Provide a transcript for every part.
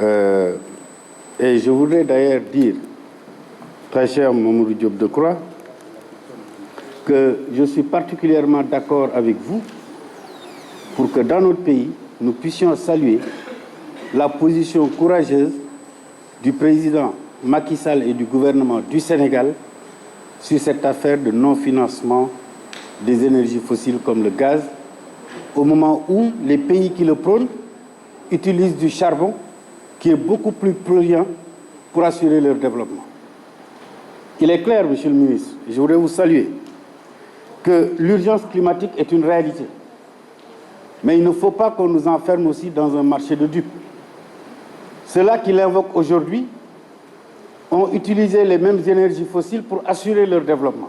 Et je voudrais d'ailleurs dire, très cher Mamadou Diop Decroix, que je suis particulièrement d'accord avec vous pour que dans notre pays, nous puissions saluer la position courageuse du président Macky Sall et du gouvernement du Sénégal sur cette affaire de non-financement des énergies fossiles comme le gaz, au moment où les pays qui le prônent utilisent du charbon qui est beaucoup plus polluant pour assurer leur développement. Il est clair, Monsieur le ministre, je voudrais vous saluer, que l'urgence climatique est une réalité. Mais il ne faut pas qu'on nous enferme aussi dans un marché de dupes. Ceux-là qui l'invoquent aujourd'hui ont utilisé les mêmes énergies fossiles pour assurer leur développement.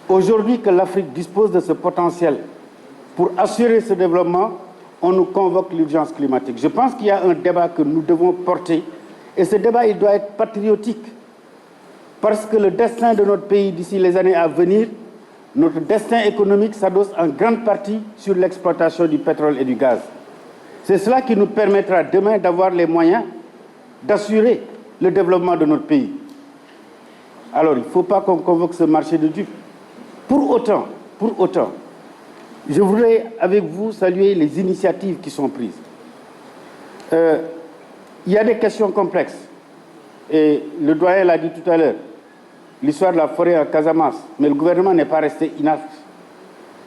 Aujourd'hui que l'Afrique dispose de ce potentiel pour assurer ce développement, on nous convoque l'urgence climatique. Je pense qu'il y a un débat que nous devons porter et ce débat, il doit être patriotique parce que le destin de notre pays d'ici les années à venir, notre destin économique s'adosse en grande partie sur l'exploitation du pétrole et du gaz. C'est cela qui nous permettra demain d'avoir les moyens d'assurer le développement de notre pays. Alors, il ne faut pas qu'on convoque ce marché de dupes. Pour autant, je voudrais avec vous saluer les initiatives qui sont prises. Il y a des questions complexes. Et le doyen l'a dit tout à l'heure, l'histoire de la forêt en Casamance, mais le gouvernement n'est pas resté inactif.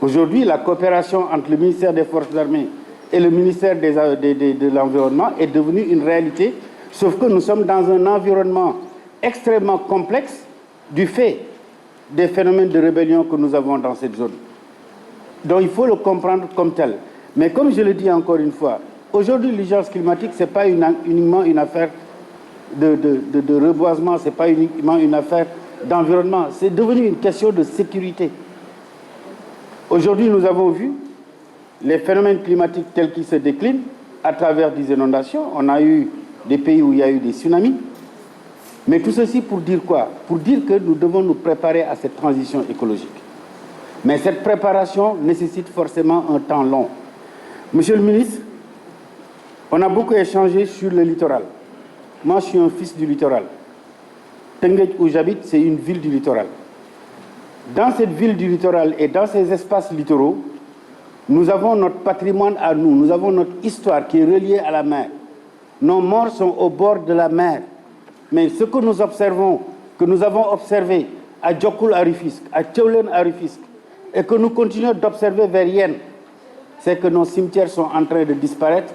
Aujourd'hui, la coopération entre le ministère des Forces armées et le ministère de l'Environnement est devenue une réalité, sauf que nous sommes dans un environnement extrêmement complexe du fait des phénomènes de rébellion que nous avons dans cette zone. Donc il faut le comprendre comme tel. Mais comme je le dis encore une fois, aujourd'hui l'urgence climatique, ce n'est pas uniquement une affaire de reboisement, ce n'est pas uniquement une affaire d'environnement, c'est devenu une question de sécurité. Aujourd'hui, nous avons vu les phénomènes climatiques tels qu'ils se déclinent à travers des inondations. On a eu des pays où il y a eu des tsunamis. Mais tout ceci pour dire quoi? Pour dire que nous devons nous préparer à cette transition écologique. Mais cette préparation nécessite forcément un temps long. Monsieur le ministre, on a beaucoup échangé sur le littoral. Moi, je suis un fils du littoral. Tenguej, où j'habite, c'est une ville du littoral. Dans cette ville du littoral et dans ces espaces littoraux, nous avons notre patrimoine à nous, nous avons notre histoire qui est reliée à la mer. Nos morts sont au bord de la mer. Mais ce que nous observons, que nous avons observé à Diokoul à Rufisque, à Thiawlène à Rufisque, et que nous continuons d'observer vers Yène, c'est que nos cimetières sont en train de disparaître.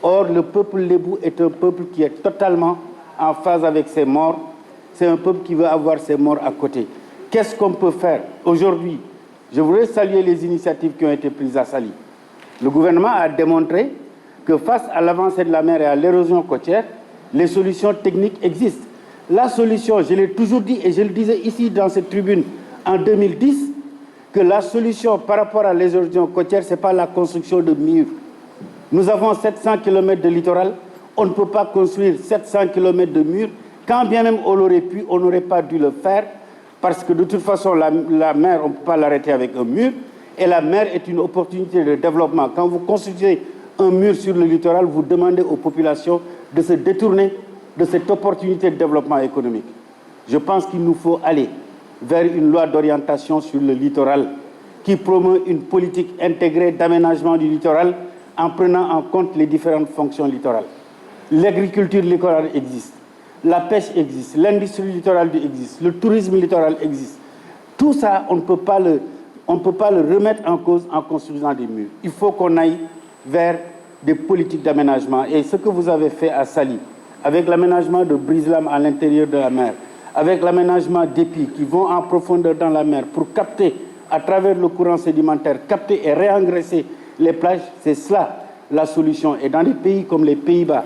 Or, le peuple lébou est un peuple qui est totalement en phase avec ses morts. C'est un peuple qui veut avoir ses morts à côté. Qu'est-ce qu'on peut faire aujourd'hui? Je voudrais saluer les initiatives qui ont été prises à Saly. Le gouvernement a démontré que face à l'avancée de la mer et à l'érosion côtière, les solutions techniques existent. La solution, je l'ai toujours dit et je le disais ici dans cette tribune en 2010, que la solution par rapport à l'érosion côtière, ce n'est pas la construction de murs. Nous avons 700 km de littoral, on ne peut pas construire 700 km de murs. Quand bien même on l'aurait pu, on n'aurait pas dû le faire, parce que de toute façon, la mer, on ne peut pas l'arrêter avec un mur, et la mer est une opportunité de développement. Quand vous construisez un mur sur le littoral, vous demandez aux populations de se détourner de cette opportunité de développement économique. Je pense qu'il nous faut aller vers une loi d'orientation sur le littoral qui promeut une politique intégrée d'aménagement du littoral en prenant en compte les différentes fonctions littorales. L'agriculture littorale existe, la pêche existe, l'industrie littorale existe, le tourisme littoral existe. Tout ça, on ne peut pas le remettre en cause en construisant des murs. Il faut qu'on aille vers des politiques d'aménagement. Et ce que vous avez fait à Saly, avec l'aménagement de brise-lames à l'intérieur de la mer, avec l'aménagement d'épis qui vont en profondeur dans la mer pour capter, à travers le courant sédimentaire, capter et réengraisser les plages, c'est cela la solution. Et dans des pays comme les Pays-Bas,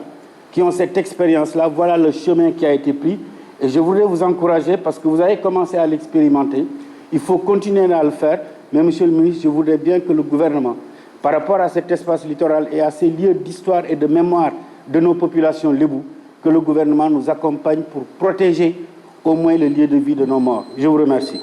qui ont cette expérience-là, voilà le chemin qui a été pris. Et je voudrais vous encourager parce que vous avez commencé à l'expérimenter. Il faut continuer à le faire. Mais monsieur le ministre, je voudrais bien que le gouvernement, par rapport à cet espace littoral et à ces lieux d'histoire et de mémoire de nos populations lébou, que le gouvernement nous accompagne pour protéger au moins le lieu de vie de nos morts. Je vous remercie.